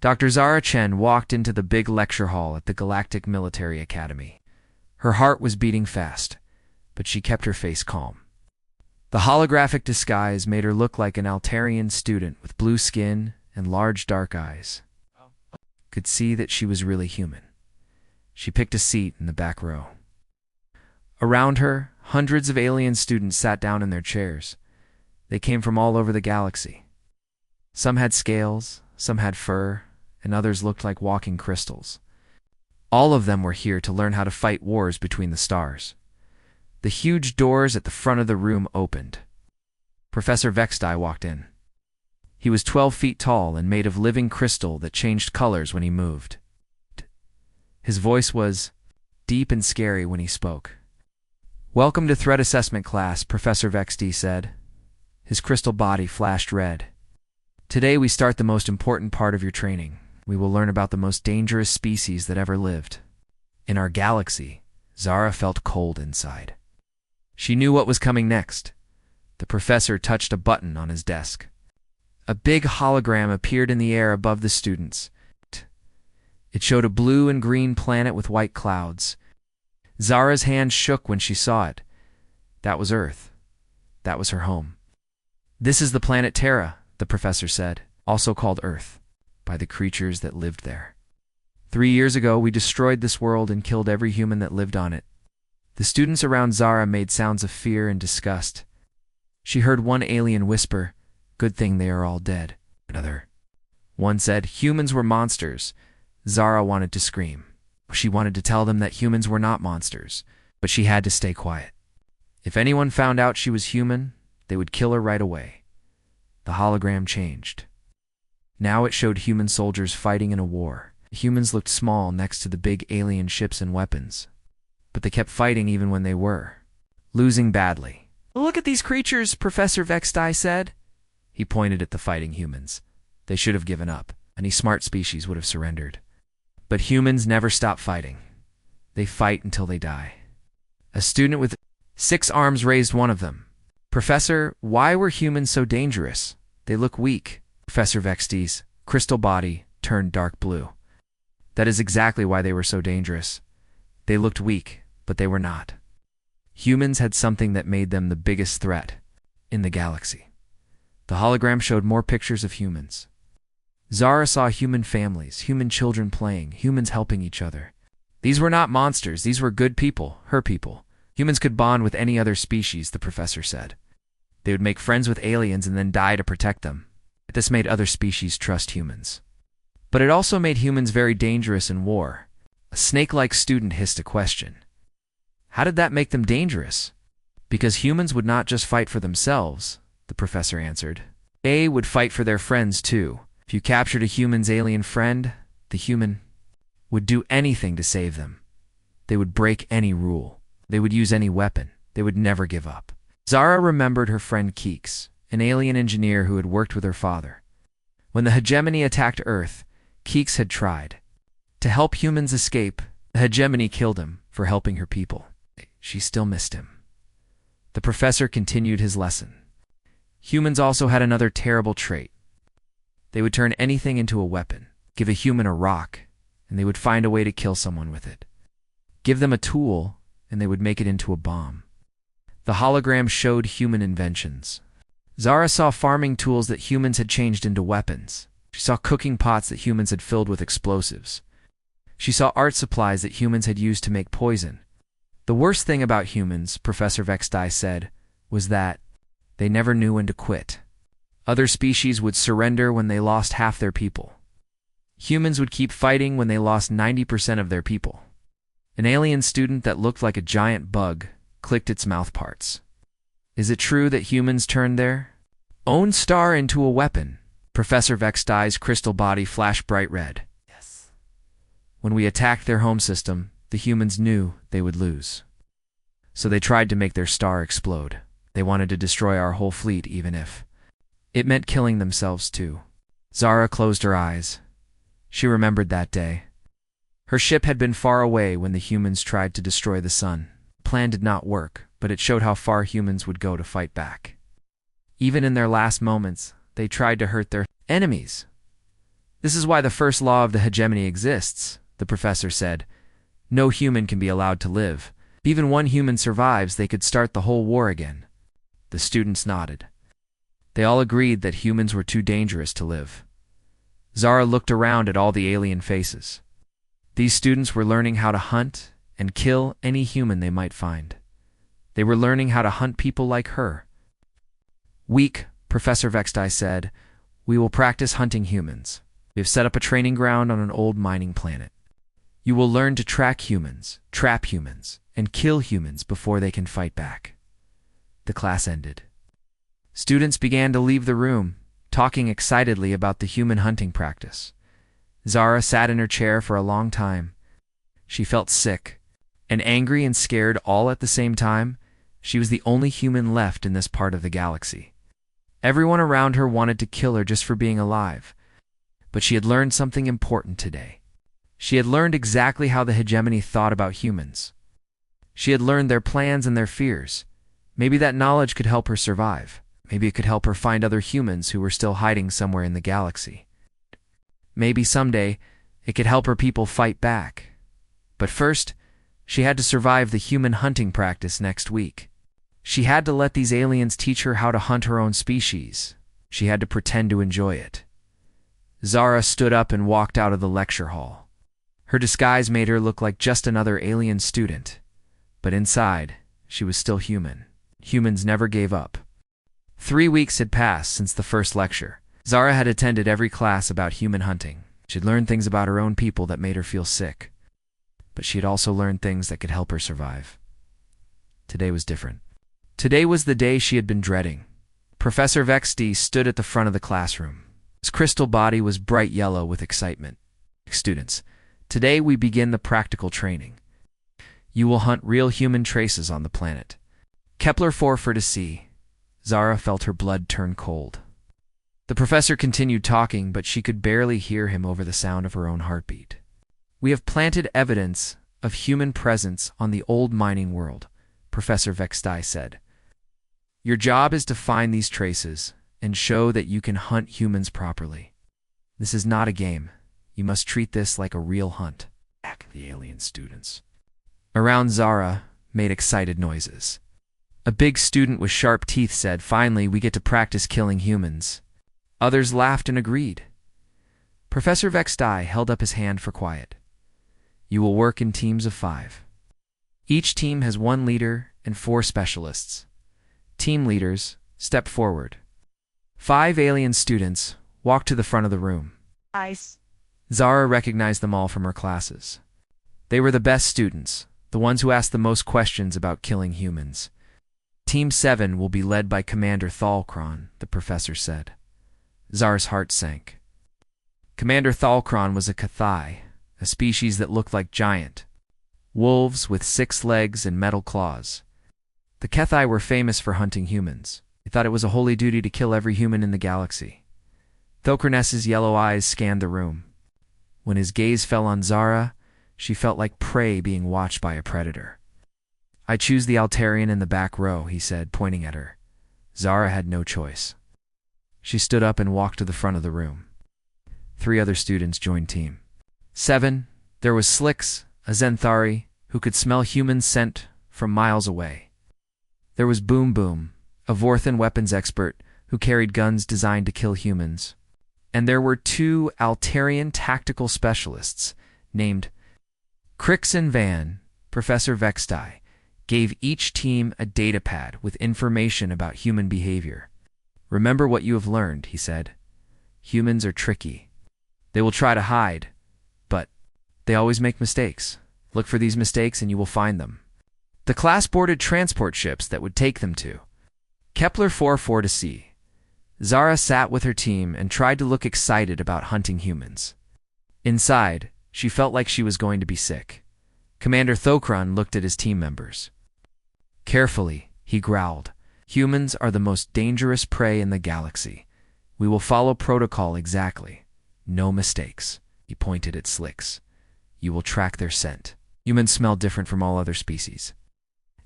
Dr. Zara Chen walked into the big lecture hall at the Galactic Military Academy. Her heart was beating fast, but she kept her face calm. The holographic disguise made her look like an Altarian student with blue skin and large dark eyes. Could see that she was really human. She picked a seat in the back row. Around her, hundreds of alien students sat down in their chairs. They came from all over the galaxy. Some had scales, some had fur, and others looked like walking crystals. All of them were here to learn how to fight wars between the stars. The huge doors at the front of the room opened. Professor Vextai walked in. He was 12 feet tall and made of living crystal that changed colors when he moved. His voice was deep and scary when he spoke. "Welcome to Threat Assessment class," Professor Vextai said. His crystal body flashed red. "Today we start the most important part of your training. We will learn about the most dangerous species that ever lived. In our galaxy, Zara felt cold inside. She knew what was coming next. The professor touched a button on his desk. A big hologram appeared in the air above the students. It showed a blue and green planet with white clouds. Zara's hand shook when she saw it. That was Earth. That was her home. "This is the planet Terra," the professor said, "also called Earth, by the creatures that lived there. 3 years ago, we destroyed this world and killed every human that lived on it." The students around Zara made sounds of fear and disgust. She heard one alien whisper, "Good thing they are all dead." One said, "Humans were monsters." Zara wanted to scream. She wanted to tell them that humans were not monsters, but she had to stay quiet. If anyone found out she was human, they would kill her right away. The hologram changed. Now it showed human soldiers fighting in a war. Humans looked small next to the big alien ships and weapons, but they kept fighting even when they were losing badly. "Look at these creatures," Professor Vextai said. He pointed at the fighting humans. They should have given up. Any smart species would have surrendered. But humans never stop fighting. They fight until they die. A student with 6 arms raised one of them. "Professor, why were humans so dangerous? They look weak." Professor Vextai's crystal body turned dark blue. "That is exactly why they were so dangerous. They looked weak, but they were not. Humans had something that made them the biggest threat in the galaxy." The hologram showed more pictures of humans. Zara saw human families, human children playing, humans helping each other. These were not monsters, these were good people, her people. Humans could bond with any other species, the professor said. They would make friends with aliens and then die to protect them. This made other species trust humans. But it also made humans very dangerous in war. A snake-like student hissed a question. How did that make them dangerous? Because humans would not just fight for themselves, the professor answered. They would fight for their friends too. If you captured a human's alien friend, the human would do anything to save them. They would break any rule. They would use any weapon. They would never give up. Zara remembered her friend Keeks, an alien engineer who had worked with her father. When the hegemony attacked Earth, Keeks had tried to help humans escape. The hegemony killed him for helping her people. She still missed him. The professor continued his lesson. Humans also had another terrible trait. They would turn anything into a weapon. Give a human a rock, and they would find a way to kill someone with it. Give them a tool, and they would make it into a bomb. The hologram showed human inventions. Zara saw farming tools that humans had changed into weapons. She saw cooking pots that humans had filled with explosives. She saw art supplies that humans had used to make poison. The worst thing about humans, Professor Vextai said, was that they never knew when to quit. Other species would surrender when they lost half their people. Humans would keep fighting when they lost 90% of their people. An alien student that looked like a giant bug clicked its mouth parts. Is it true that humans turned their own star into a weapon? Professor Vextai's crystal body flashed bright red. Yes. When we attacked their home system, the humans knew they would lose. So they tried to make their star explode. They wanted to destroy our whole fleet, even if it meant killing themselves too. Zara closed her eyes. She remembered that day. Her ship had been far away when the humans tried to destroy the sun. The plan did not work, but it showed how far humans would go to fight back. Even in their last moments, they tried to hurt their enemies. This is why the first law of the hegemony exists, the professor said. No human can be allowed to live. If even one human survives, they could start the whole war again. The students nodded. They all agreed that humans were too dangerous to live. Zara looked around at all the alien faces. These students were learning how to hunt and kill any human they might find. They were learning how to hunt people like her. Week, Professor Vextai said, we will practice hunting humans. We have set up a training ground on an old mining planet. You will learn to track humans, trap humans, and kill humans before they can fight back. The class ended. Students began to leave the room, talking excitedly about the human hunting practice. Zara sat in her chair for a long time. She felt sick, and angry and scared all at the same time. She was the only human left in this part of the galaxy. Everyone around her wanted to kill her just for being alive. But she had learned something important today. She had learned exactly how the hegemony thought about humans. She had learned their plans and their fears. Maybe that knowledge could help her survive. Maybe it could help her find other humans who were still hiding somewhere in the galaxy. Maybe someday it could help her people fight back. But first, she had to survive the human hunting practice next week. She had to let these aliens teach her how to hunt her own species. She had to pretend to enjoy it. Zara stood up and walked out of the lecture hall. Her disguise made her look like just another alien student. But inside, she was still human. Humans never gave up. 3 weeks had passed since the first lecture. Zara had attended every class about human hunting. She'd learned things about her own people that made her feel sick. But she had also learned things that could help her survive. Today was different. Today was the day she had been dreading. Professor Vexti stood at the front of the classroom. His crystal body was bright yellow with excitement. Students, today we begin the practical training. You will hunt real human traces on the planet. Kepler 4 for to see. Zara felt her blood turn cold. The professor continued talking, but she could barely hear him over the sound of her own heartbeat. We have planted evidence of human presence on the old mining world, Professor Vextai said. Your job is to find these traces and show that you can hunt humans properly. This is not a game. You must treat this like a real hunt. The alien students around Zara made excited noises. A big student with sharp teeth said, finally, we get to practice killing humans. Others laughed and agreed. Professor Vextai held up his hand for quiet. You will work in teams of 5. Each team has 1 leader and 4 specialists. Team leaders, step forward. 5 alien students walked to the front of the room. Zara recognized them all from her classes. They were the best students, the ones who asked the most questions about killing humans. Team 7 will be led by Commander Thalkron, the professor said. Zara's heart sank. Commander Thalkron was a Cathai, a species that looked like giant wolves with 6 legs and metal claws. The Cathai were famous for hunting humans. They thought it was a holy duty to kill every human in the galaxy. Thalkron's yellow eyes scanned the room. When his gaze fell on Zara, she felt like prey being watched by a predator. I choose the Altarian in the back row, he said, pointing at her. Zara had no choice. She stood up and walked to the front of the room. 3 other students joined team. 7, there was Slicks, a Zenthari, who could smell human scent from miles away. There was Boom Boom, a Vorthan weapons expert who carried guns designed to kill humans. And there were 2 Altarian tactical specialists named Crix and Van. Professor Vextai gave each team a datapad with information about human behavior. Remember what you have learned, he said. Humans are tricky. They will try to hide, but they always make mistakes. Look for these mistakes and you will find them. The class boarded transport ships that would take them to Kepler 4 to see. Zara sat with her team and tried to look excited about hunting humans. Inside, she felt like she was going to be sick. Commander Thokron looked at his team members. Carefully, he growled. Humans are the most dangerous prey in the galaxy. We will follow protocol exactly. No mistakes. He pointed at Slicks. You will track their scent. Humans smell different from all other species.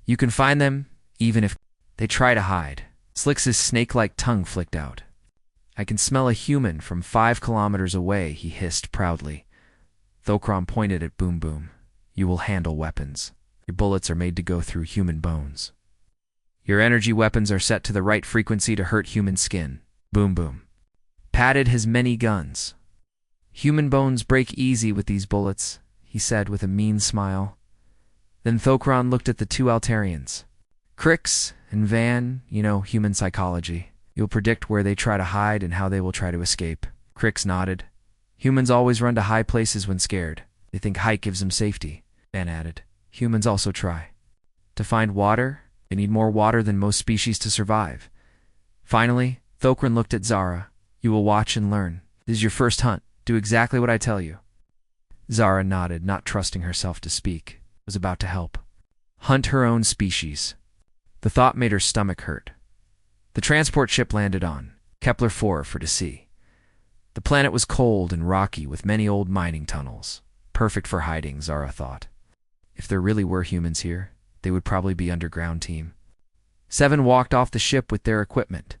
You can find them, even if they try to hide. Slicks' snake-like tongue flicked out. I can smell a human from 5 kilometers away, he hissed proudly. Thokron pointed at Boom Boom. You will handle weapons. Your bullets are made to go through human bones. Your energy weapons are set to the right frequency to hurt human skin. Boom Boom patted his many guns. Human bones break easy with these bullets, he said with a mean smile. Then Thokron looked at the 2 Altarians. Crix and Van, you know, human psychology. You'll predict where they try to hide and how they will try to escape. Crix nodded. Humans always run to high places when scared. They think height gives them safety. Van added. Humans also try. To find water, they need more water than most species to survive. Finally, Thokron looked at Zara. You will watch and learn. This is your first hunt. Do exactly what I tell you. Zara nodded, not trusting herself to speak. Was about to help. Hunt her own species. The thought made her stomach hurt. The transport ship landed on Kepler 4 for to see. The planet was cold and rocky with many old mining tunnels. Perfect for hiding, Zara thought. If there really were humans here, they would probably be underground team. 7 walked off the ship with their equipment.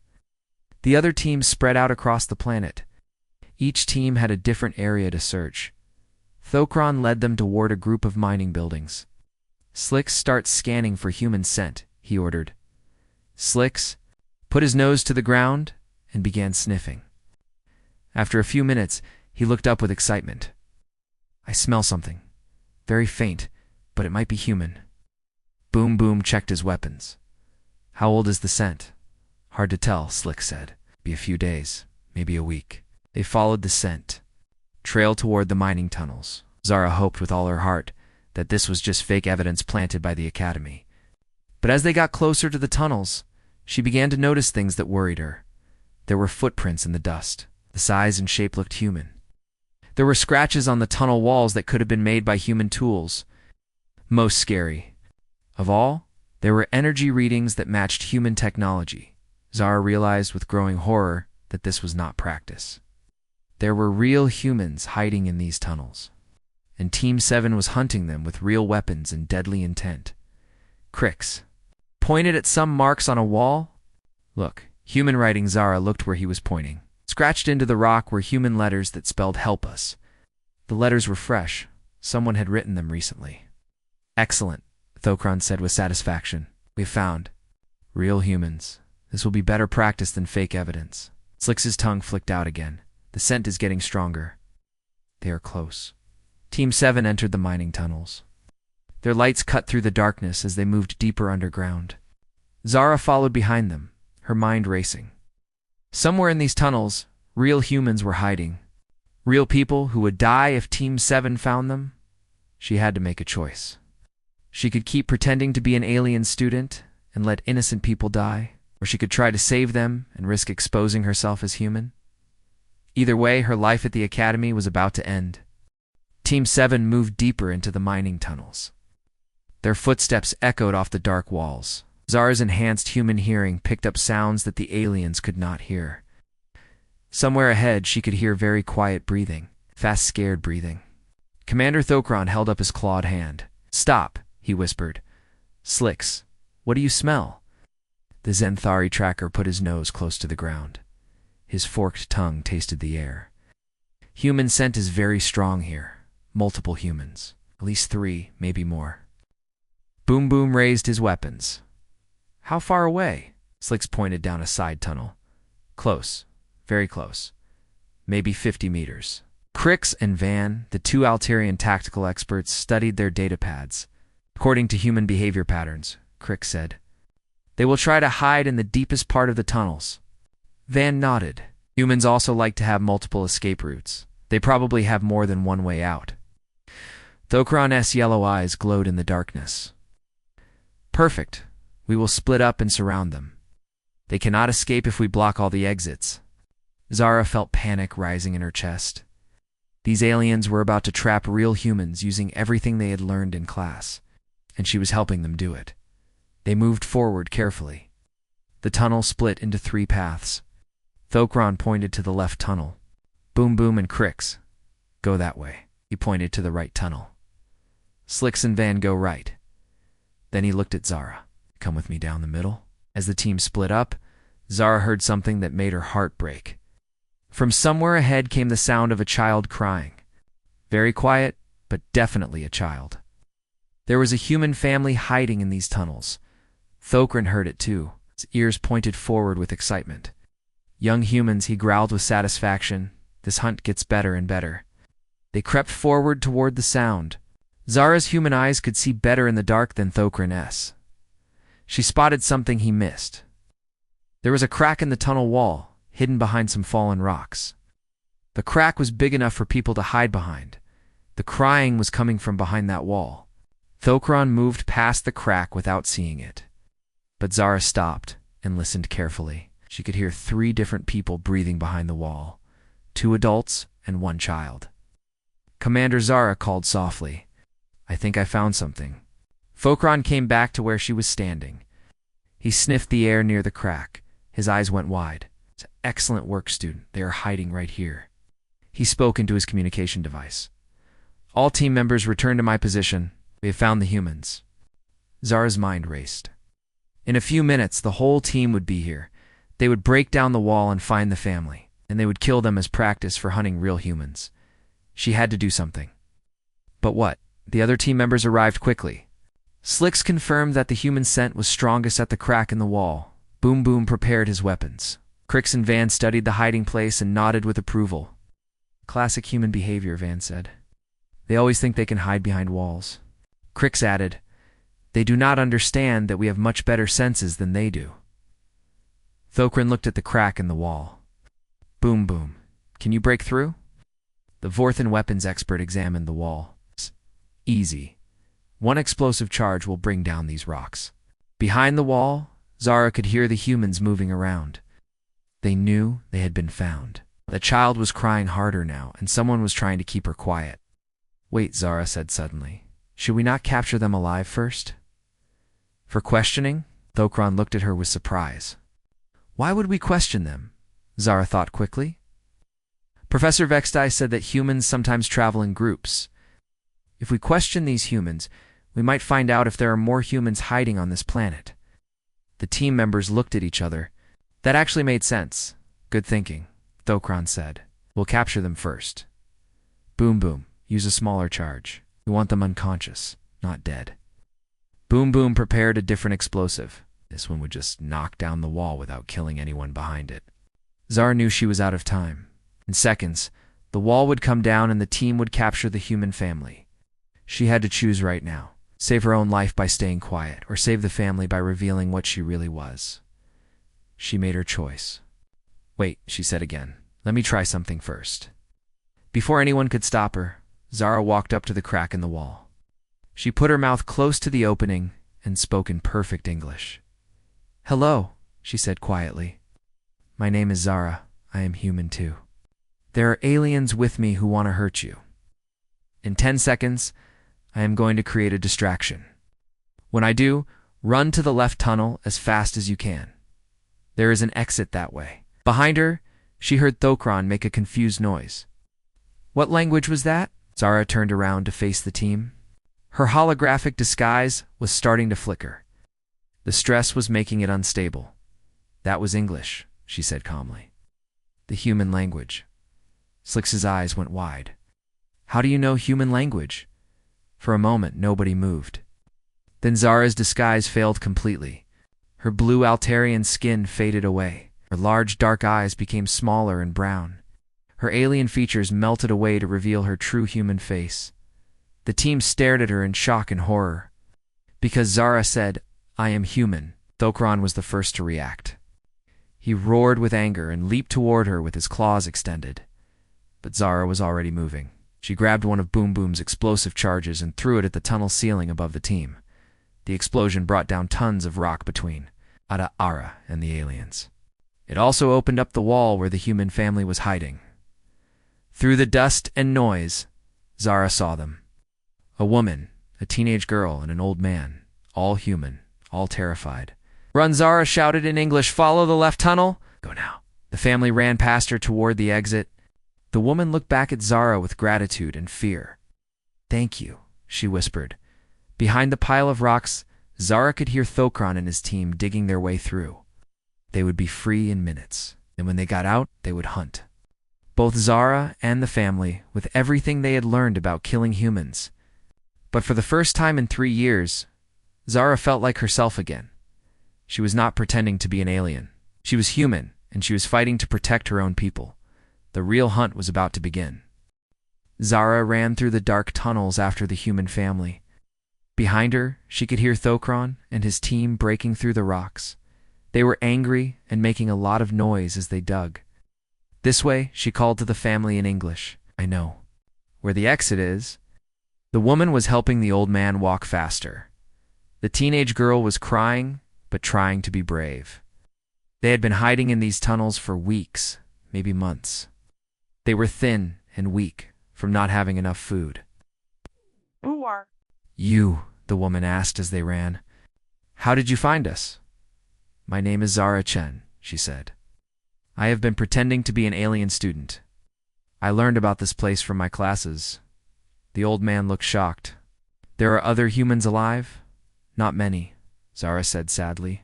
The other teams spread out across the planet. Each team had a different area to search. Thokron led them toward a group of mining buildings. Slicks, start scanning for human scent, he ordered. Slicks put his nose to the ground and began sniffing. After a few minutes, he looked up with excitement. I smell something. Very faint, but it might be human. Boom Boom checked his weapons. How old is the scent? Hard to tell, Slick said. Be a few days, maybe a week. They followed the scent. Trail toward the mining tunnels. Zara hoped with all her heart that this was just fake evidence planted by the Academy. But as they got closer to the tunnels, she began to notice things that worried her. There were footprints in the dust. The size and shape looked human. There were scratches on the tunnel walls that could have been made by human tools. Most scary of all, there were energy readings that matched human technology. Zara realized with growing horror that this was not practice. There were real humans hiding in these tunnels, and Team 7 was hunting them with real weapons and deadly intent. Crix pointed at some marks on a wall. Look, human writing. Zara looked where he was pointing. Scratched into the rock were human letters that spelled help us. The letters were fresh. Someone had written them recently. Excellent, Thokron said with satisfaction. We've found real humans. This will be better practice than fake evidence. Slick's tongue flicked out again. The scent is getting stronger. They are close. Team 7 entered the mining tunnels. Their lights cut through the darkness as they moved deeper underground. Zara followed behind them, her mind racing. Somewhere in these tunnels, real humans were hiding. Real people who would die if Team 7 found them. She had to make a choice. She could keep pretending to be an alien student and let innocent people die, or she could try to save them and risk exposing herself as human. Either way, her life at the Academy was about to end. Team 7 moved deeper into the mining tunnels. Their footsteps echoed off the dark walls. Zara's enhanced human hearing picked up sounds that the aliens could not hear. Somewhere ahead, she could hear very quiet breathing, fast, scared breathing. Commander Thokron held up his clawed hand. Stop, he whispered. Slicks, what do you smell? The Zenthari tracker put his nose close to the ground. His forked tongue tasted the air. Human scent is very strong here. Multiple humans. At least 3, maybe more. Boom Boom raised his weapons. How far away? Slicks pointed down a side tunnel. Close. Very close. Maybe 50 meters. Crix and Van, the 2 Altarian tactical experts, studied their data pads. According to human behavior patterns, Crix said, they will try to hide in the deepest part of the tunnels. Van nodded. Humans also like to have multiple escape routes. They probably have more than one way out. Thokron's yellow eyes glowed in the darkness. Perfect. We will split up and surround them. They cannot escape if we block all the exits. Zara felt panic rising in her chest. These aliens were about to trap real humans using everything they had learned in class, and she was helping them do it. They moved forward carefully. The tunnel split into 3 paths. Thokron pointed to the left tunnel. Boom Boom and Crix, go that way. He pointed to the right tunnel. Slicks and Van, go right. Then he looked at Zara. Come with me down the middle. As the team split up, Zara heard something that made her heart break. From somewhere ahead came the sound of a child crying. Very quiet, but definitely a child. There was a human family hiding in these tunnels. Thokran heard it too. His ears pointed forward with excitement. Young humans, he growled with satisfaction. This hunt gets better and better. They crept forward toward the sound. Zara's human eyes could see better in the dark than Thokran's. She spotted something he missed. There was a crack in the tunnel wall, hidden behind some fallen rocks. The crack was big enough for people to hide behind. The crying was coming from behind that wall. Thokran moved past the crack without seeing it. But Zara stopped and listened carefully. She could hear 3 different people breathing behind the wall, 2 adults and 1 child. Commander Zara called softly. I think I found something. Thokran came back to where she was standing. He sniffed the air near the crack. His eyes went wide. Excellent work, student. They are hiding right here. He spoke into his communication device. All team members return to my position. We have found the humans. Zara's mind raced. In a few minutes, the whole team would be here. They would break down the wall and find the family, and they would kill them as practice for hunting real humans. She had to do something. But what? The other team members arrived quickly. Slicks confirmed that the human scent was strongest at the crack in the wall. Boom Boom prepared his weapons. Crix and Van studied the hiding place and nodded with approval. Classic human behavior, Van said. They always think they can hide behind walls. Crix added, They do not understand that we have much better senses than they do. Thokran looked at the crack in the wall. Boom Boom, can you break through? The Vorthan weapons expert examined the wall. Easy. 1 explosive charge will bring down these rocks. Behind the wall, Zara could hear the humans moving around. They knew they had been found. The child was crying harder now, and someone was trying to keep her quiet. Wait, Zara said suddenly. Should we not capture them alive first? For questioning, Thokran looked at her with surprise. Why would we question them? Zara thought quickly. Professor Vextai said that humans sometimes travel in groups. If we question these humans, we might find out if there are more humans hiding on this planet. The team members looked at each other. That actually made sense. Good thinking, Thokran said. We'll capture them first. Boom Boom, use a smaller charge. We want them unconscious, not dead. Boom Boom prepared a different explosive. This one would just knock down the wall without killing anyone behind it. Zara knew she was out of time. In seconds, the wall would come down and the team would capture the human family. She had to choose right now. Save her own life by staying quiet, or save the family by revealing what she really was. She made her choice. Wait, she said again. Let me try something first. Before anyone could stop her, Zara walked up to the crack in the wall. She put her mouth close to the opening and spoke in perfect English. Hello, she said quietly. My name is Zara. I am human too. There are aliens with me who want to hurt you. In 10 seconds, I am going to create a distraction. When I do, run to the left tunnel as fast as you can. There is an exit that way. Behind her, she heard Thokran make a confused noise. What language was that? Zara turned around to face the team. Her holographic disguise was starting to flicker. The stress was making it unstable. That was English, she said calmly. The human language. Slicks's eyes went wide. How do you know human language? For a moment, nobody moved. Then Zara's disguise failed completely. Her blue Altarian skin faded away. Her large dark eyes became smaller and brown. Her alien features melted away to reveal her true human face. The team stared at her in shock and horror. Because Zara said, I am human, Thokran was the first to react. He roared with anger and leaped toward her with his claws extended. But Zara was already moving. She grabbed one of Boom Boom's explosive charges and threw it at the tunnel ceiling above the team. The explosion brought down tons of rock between Ara and the aliens. It also opened up the wall where the human family was hiding. Through the dust and noise, Zara saw them. A woman, a teenage girl, and an old man, all human, all terrified. Run, Zara shouted in English. Follow the left tunnel. Go now. The family ran past her toward the exit. The woman looked back at Zara with gratitude and fear. Thank you, she whispered. Behind the pile of rocks, Zara could hear Thokran and his team digging their way through. They would be free in minutes, and when they got out, they would hunt. both Zara and the family, with everything they had learned about killing humans. But for the first time in 3 years, Zara felt like herself again. She was not pretending to be an alien. She was human, and she was fighting to protect her own people. The real hunt was about to begin. Zara ran through the dark tunnels after the human family. Behind her, she could hear Thokron and his team breaking through the rocks. They were angry and making a lot of noise as they dug. "This way," she called to the family in English. "I know where the exit is." The woman was helping the old man walk faster. The teenage girl was crying, but trying to be brave. They had been hiding in these tunnels for weeks, maybe months. They were thin and weak from not having enough food. "Who are "You," the woman asked as they ran. "How did you find us?" "My name is Zara Chen," she said. "I have been pretending to be an alien student. I learned about this place from my classes." The old man looked shocked. "There are other humans alive?" "Not many," Zara said sadly.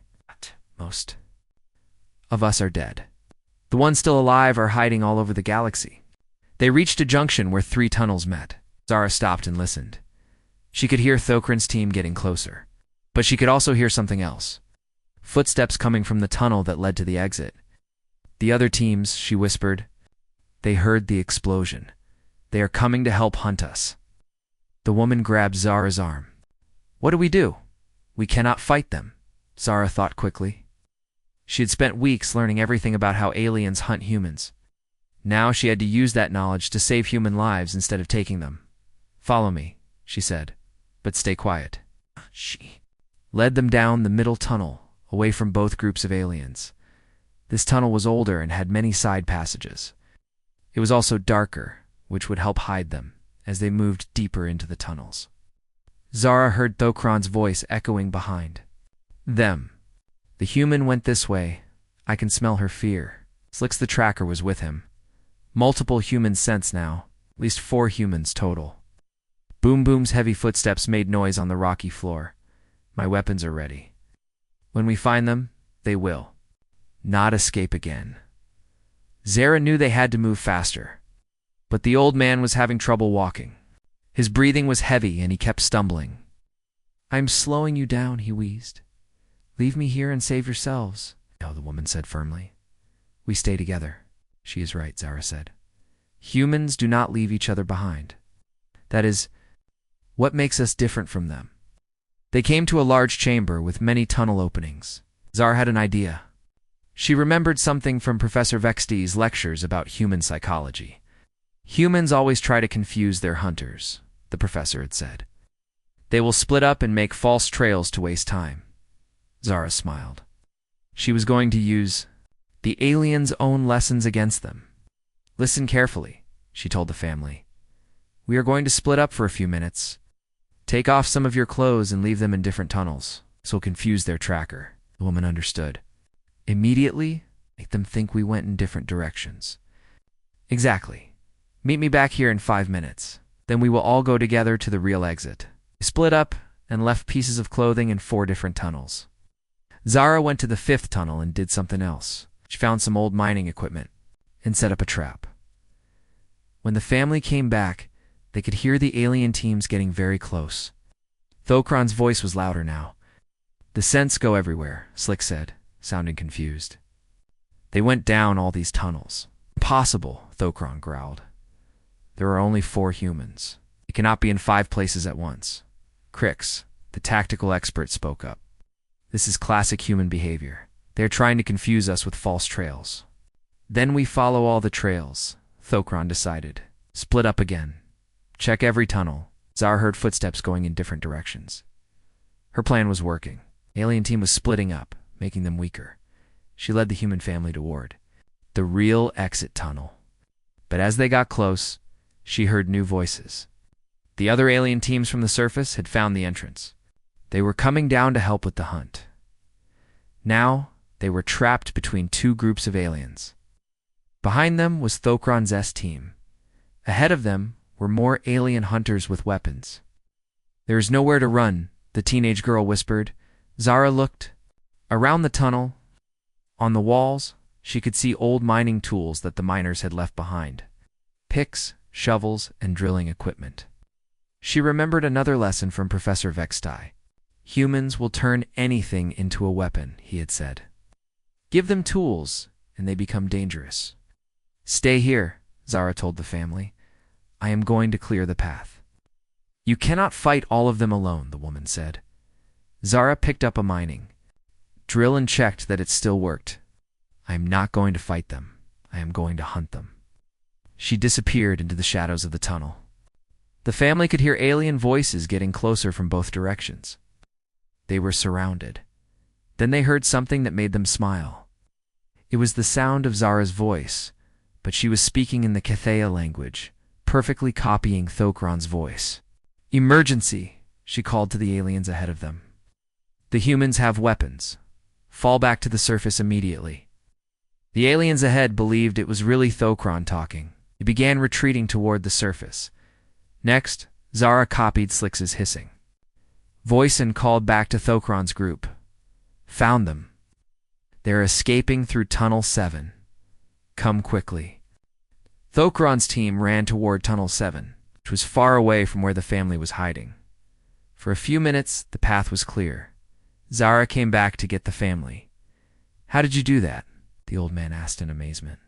"Most of us are dead. The ones still alive are hiding all over the galaxy." They reached a junction where 3 tunnels met. Zara stopped and listened. She could hear Thokran's team getting closer. But she could also hear something else. Footsteps coming from the tunnel that led to the exit. "The other teams," she whispered. "They heard the explosion. They are coming to help hunt us." The woman grabbed Zara's arm. "What do we do? We cannot fight them," Zara thought quickly. She had spent weeks learning everything about how aliens hunt humans. Now she had to use that knowledge to save human lives instead of taking them. "Follow me," she said, "but stay quiet." She led them down the middle tunnel, away from both groups of aliens. This tunnel was older and had many side passages. It was also darker, which would help hide them as they moved deeper into the tunnels. Zara heard Thokran's voice echoing behind them. "The human went this way. I can smell her fear." Slicks the tracker was with him. Multiple humans sense now, at least 4 humans total. Boom Boom's heavy footsteps made noise on the rocky floor. "My weapons are ready. When we find them, they will not escape again." Zara knew they had to move faster. But the old man was having trouble walking. His breathing was heavy and he kept stumbling. "I'm slowing you down," he wheezed. "Leave me here and save yourselves." "No," the woman said firmly. "We stay together." "She is right," Zara said. "Humans do not leave each other behind. That is what makes us different from them." They came to a large chamber with many tunnel openings. Zara had an idea. She remembered something from Professor Vexty's lectures about human psychology. "Humans always try to confuse their hunters," the professor had said. "They will split up and make false trails to waste time." Zara smiled. She was going to use the aliens' own lessons against them. "Listen carefully," she told the family. "We are going to split up for a few minutes. Take off some of your clothes and leave them in different tunnels. This will confuse their tracker." The woman understood. "Immediately, make them think we went in different directions." "Exactly. Meet me back here in 5 minutes. Then we will all go together to the real exit." They split up and left pieces of clothing in 4 different tunnels. Zara went to the 5th tunnel and did something else. She found some old mining equipment and set up a trap. When the family came back, they could hear the alien teams getting very close. Thokran's voice was louder now. "The scents go everywhere," Slick said, sounding confused. "They went down all these tunnels." "Impossible," Thokran growled. "There are only 4 humans. They cannot be in 5 places at once." Crix, the tactical expert, spoke up. "This is classic human behavior. They are trying to confuse us with false trails." "Then we follow all the trails," Thokran decided. "Split up again. Check every tunnel." Zara heard footsteps going in different directions. Her plan was working. The alien team was splitting up, making them weaker. She led the human family toward the real exit tunnel. But as they got close, she heard new voices. The other alien teams from the surface had found the entrance. They were coming down to help with the hunt. Now, they were trapped between 2 groups of aliens. Behind them was Thokran's S team. Ahead of them were more alien hunters with weapons. "There is nowhere to run," the teenage girl whispered. Zara looked around the tunnel. On the walls, she could see old mining tools that the miners had left behind. Picks, shovels, and drilling equipment. She remembered another lesson from Professor Vextai. Humans will turn anything into a weapon, he had said. Give them tools, and they become dangerous. Stay here, Zara told the family. I am going to clear the path. You cannot fight all of them alone, the woman said. Zara picked up a mining drill and checked that it still worked. I am not going to fight them. I am going to hunt them. She disappeared into the shadows of the tunnel. The family could hear alien voices getting closer from both directions. They were surrounded. Then they heard something that made them smile. It was the sound of Zara's voice, but she was speaking in the Cathaya language, perfectly copying Thokron's voice. Emergency, she called to the aliens ahead of them. The humans have weapons. Fall back to the surface immediately. The aliens ahead believed it was really Thokron talking. He began retreating toward the surface. Next, Zara copied Slicks's hissing voice and called back to Thokron's group. Found them. They're escaping through Tunnel 7. Come quickly. Thokron's team ran toward Tunnel 7, which was far away from where the family was hiding. For a few minutes, the path was clear. Zara came back to get the family. How did you do that? The old man asked in amazement.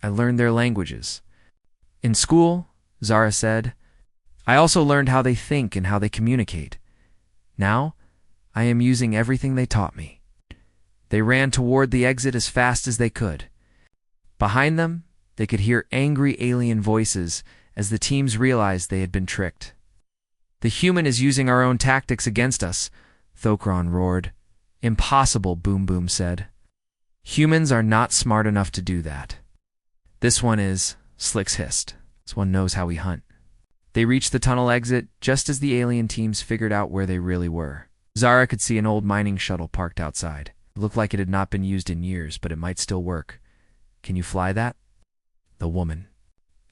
I learned their languages. In school, Zara said, I also learned how they think and how they communicate. Now, I am using everything they taught me. They ran toward the exit as fast as they could. Behind them, they could hear angry alien voices as the teams realized they had been tricked. The human is using our own tactics against us, Thokron roared. Impossible, Boom Boom said. Humans are not smart enough to do that. This one is, Slicks hissed. This one knows how we hunt. They reached the tunnel exit just as the alien teams figured out where they really were. Zara could see an old mining shuttle parked outside. It looked like it had not been used in years, but it might still work. Can you fly that? The woman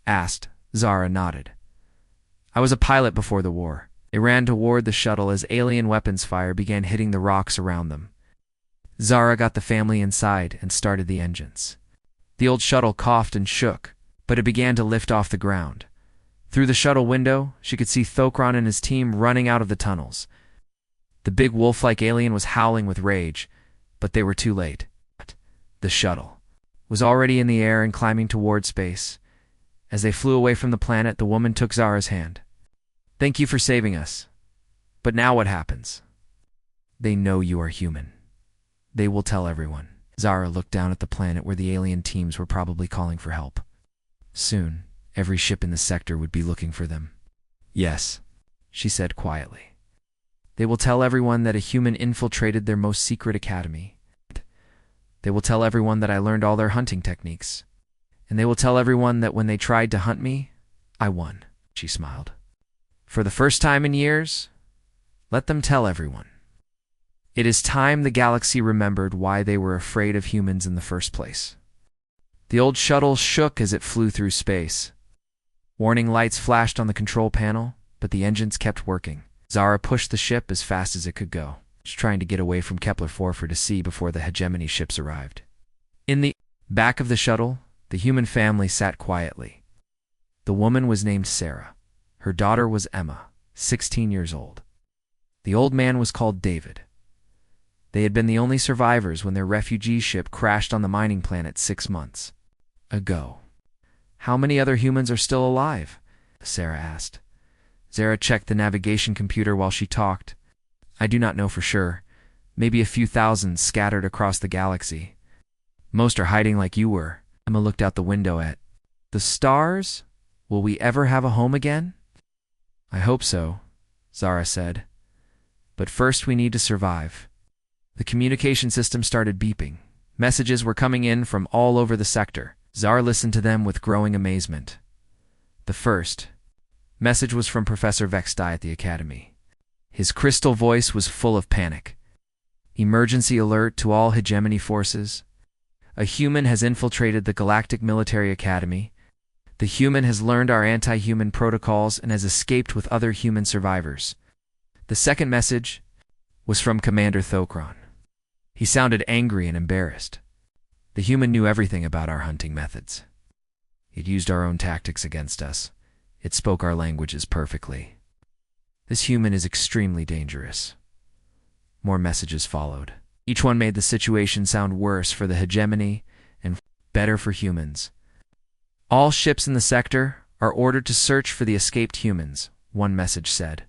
asked. Zara nodded. I was a pilot before the war. They ran toward the shuttle as alien weapons fire began hitting the rocks around them. Zara got the family inside and started the engines. The old shuttle coughed and shook, but it began to lift off the ground. Through the shuttle window, she could see Thokron and his team running out of the tunnels. The big wolf-like alien was howling with rage, but they were too late. The shuttle was already in the air and climbing toward space. As they flew away from the planet, the woman took Zara's hand. Thank you for saving us. But now what happens? They know you are human. They will tell everyone. Zara looked down at the planet where the alien teams were probably calling for help. Soon, every ship in the sector would be looking for them. Yes, she said quietly. They will tell everyone that a human infiltrated their most secret academy. They will tell everyone that I learned all their hunting techniques. And they will tell everyone that when they tried to hunt me, I won, she smiled. For the first time in years, let them tell everyone. It is time the galaxy remembered why they were afraid of humans in the first place. The old shuttle shook as it flew through space. Warning lights flashed on the control panel, but the engines kept working. Zara pushed the ship as fast as it could go, just trying to get away from Kepler-4 to sea before the hegemony ships arrived. In the back of the shuttle, the human family sat quietly. The woman was named Sarah. Her daughter was Emma, 16 years old. The old man was called David. They had been the only survivors when their refugee ship crashed on the mining planet 6 months ago. How many other humans are still alive? Sarah asked. Zara checked the navigation computer while she talked. I do not know for sure. Maybe a few thousand scattered across the galaxy. Most are hiding like you were. Emma looked out the window at the stars. Will we ever have a home again? I hope so, Zara said. But first we need to survive. The communication system started beeping. Messages were coming in from all over the sector. Zara listened to them with growing amazement. The first message was from Professor Vextai at the Academy. His crystal voice was full of panic. Emergency alert to all hegemony forces. A human has infiltrated the Galactic Military Academy. The human has learned our anti-human protocols and has escaped with other human survivors. The second message was from Commander Thokron. He sounded angry and embarrassed. The human knew everything about our hunting methods. It used our own tactics against us. It spoke our languages perfectly. This human is extremely dangerous. More messages followed. Each one made the situation sound worse for the hegemony and better for humans. All ships in the sector are ordered to search for the escaped humans, one message said.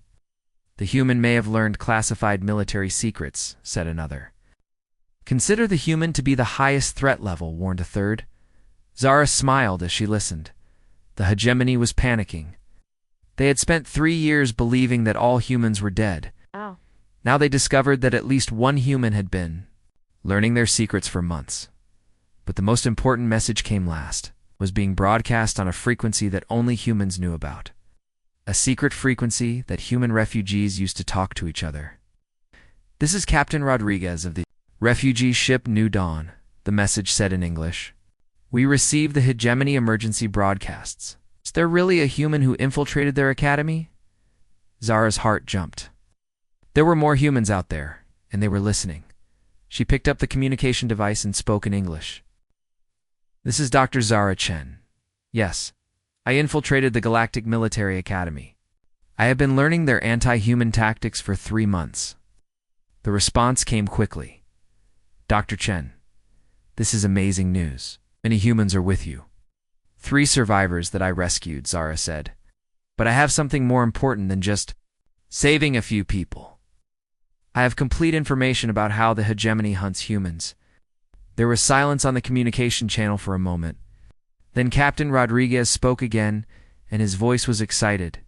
The human may have learned classified military secrets, said another. Consider the human to be the highest threat level, warned a third. Zara smiled as she listened. The hegemony was panicking. They had spent 3 years believing that all humans were dead. Oh. Now they discovered that at least one human had been, learning their secrets for months. But the most important message came last, was being broadcast on a frequency that only humans knew about. A secret frequency that human refugees used to talk to each other. This is Captain Rodriguez of the refugee ship New Dawn, the message said in English. We received the hegemony emergency broadcasts. Is there really a human who infiltrated their academy? Zara's heart jumped. There were more humans out there, and they were listening. She picked up the communication device and spoke in English. This is Dr. Zara Chen. Yes, I infiltrated the Galactic Military Academy. I have been learning their anti-human tactics for 3 months. The response came quickly. Dr. Chen, this is amazing news. Many humans are with you. 3 survivors that I rescued, Zara said. But I have something more important than just saving a few people. I have complete information about how the hegemony hunts humans. There was silence on the communication channel for a moment. Then Captain Rodriguez spoke again, and his voice was excited.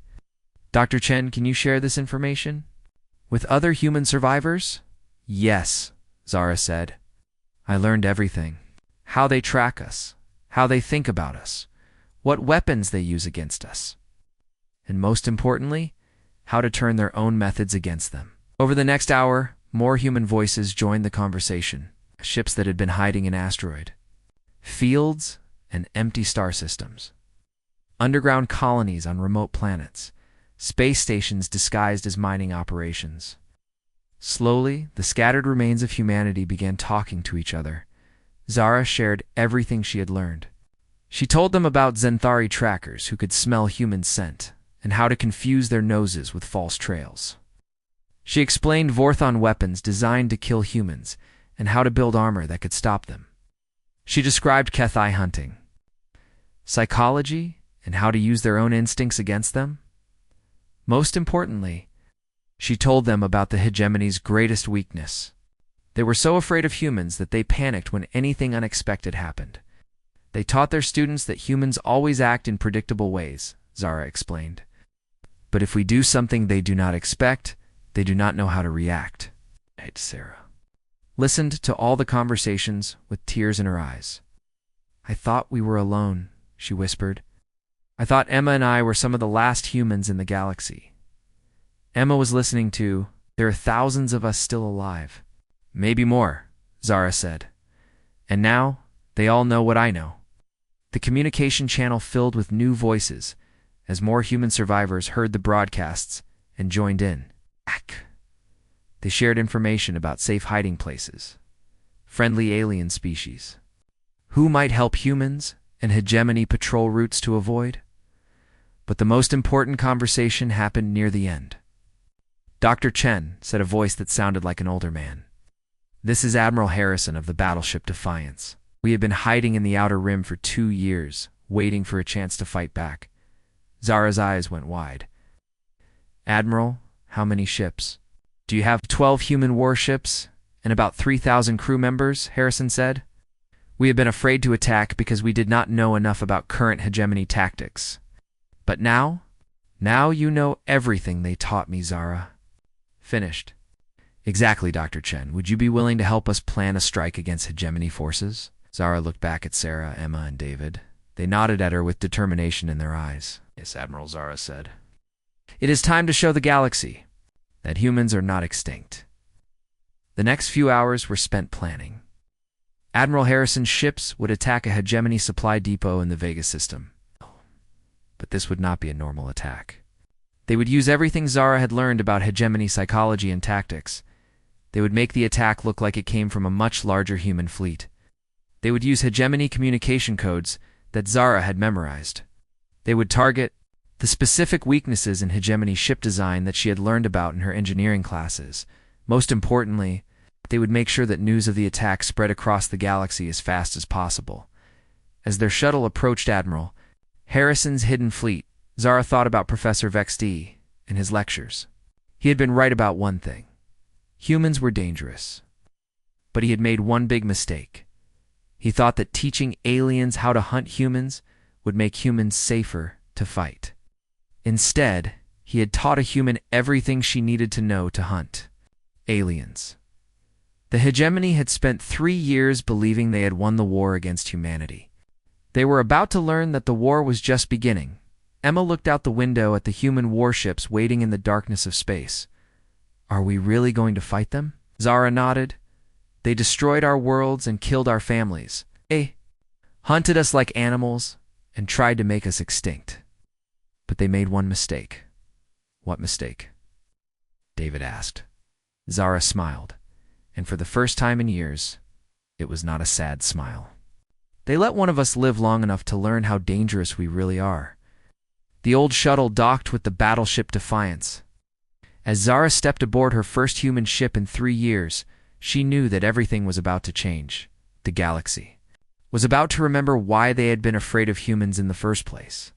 Dr. Chen, can you share this information? With other human survivors? Yes, Zara said. I learned everything. How they track us, how they think about us, what weapons they use against us, and most importantly, how to turn their own methods against them. Over the next hour, more human voices joined the conversation. Ships that had been hiding in asteroid, fields, and empty star systems, underground colonies on remote planets, space stations disguised as mining operations. Slowly, the scattered remains of humanity began talking to each other. Zara shared everything she had learned. She told them about Zenthari trackers who could smell human scent and how to confuse their noses with false trails. She explained Vorthon weapons designed to kill humans and how to build armor that could stop them. She described Kethai hunting, psychology, and how to use their own instincts against them. Most importantly, she told them about the hegemony's greatest weakness. They were so afraid of humans that they panicked when anything unexpected happened. They taught their students that humans always act in predictable ways, Zara explained. But if we do something they do not expect, they do not know how to react. Sarah listened to all the conversations with tears in her eyes. I thought we were alone, she whispered. I thought Emma and I were some of the last humans in the galaxy. Emma was listening to, there are thousands of us still alive. Maybe more, Zara said. And now, they all know what I know. The communication channel filled with new voices as more human survivors heard the broadcasts and joined in. They shared information about safe hiding places, friendly alien species, who might help humans, and hegemony patrol routes to avoid. But the most important conversation happened near the end. Dr. Chen said a voice that sounded like an older man. This is Admiral Harrison of the battleship Defiance. We have been hiding in the Outer Rim for 2 years, waiting for a chance to fight back. Zara's eyes went wide. Admiral, how many ships? Do you have 12 human warships and about 3,000 crew members? Harrison said. We have been afraid to attack because we did not know enough about current hegemony tactics. But now you know everything they taught me, Zara. Finished. Exactly, Dr. Chen. Would you be willing to help us plan a strike against hegemony forces? Zara looked back at Sarah, Emma, and David. They nodded at her with determination in their eyes. Yes, Admiral, Zara said. It is time to show the galaxy that humans are not extinct. The next few hours were spent planning. Admiral Harrison's ships would attack a hegemony supply depot in the Vega system. But this would not be a normal attack. They would use everything Zara had learned about hegemony psychology and tactics. They would make the attack look like it came from a much larger human fleet. They would use hegemony communication codes that Zara had memorized. They would target the specific weaknesses in hegemony ship design that she had learned about in her engineering classes. Most importantly, they would make sure that news of the attack spread across the galaxy as fast as possible. As their shuttle approached Admiral Harrison's hidden fleet, Zara thought about Professor Vexty and his lectures. He had been right about one thing. Humans were dangerous. But he had made one big mistake. He thought that teaching aliens how to hunt humans would make humans safer to fight. Instead, he had taught a human everything she needed to know to hunt aliens. The hegemony had spent 3 years believing they had won the war against humanity. They were about to learn that the war was just beginning. Emma looked out the window at the human warships waiting in the darkness of space. Are we really going to fight them? Zara nodded. They destroyed our worlds and killed our families. They hunted us like animals and tried to make us extinct. But they made one mistake. What mistake? David asked. Zara smiled, and for the first time in years, it was not a sad smile. They let one of us live long enough to learn how dangerous we really are. The old shuttle docked with the battleship Defiance. As Zara stepped aboard her first human ship in 3 years, she knew that everything was about to change. The galaxy was about to remember why they had been afraid of humans in the first place.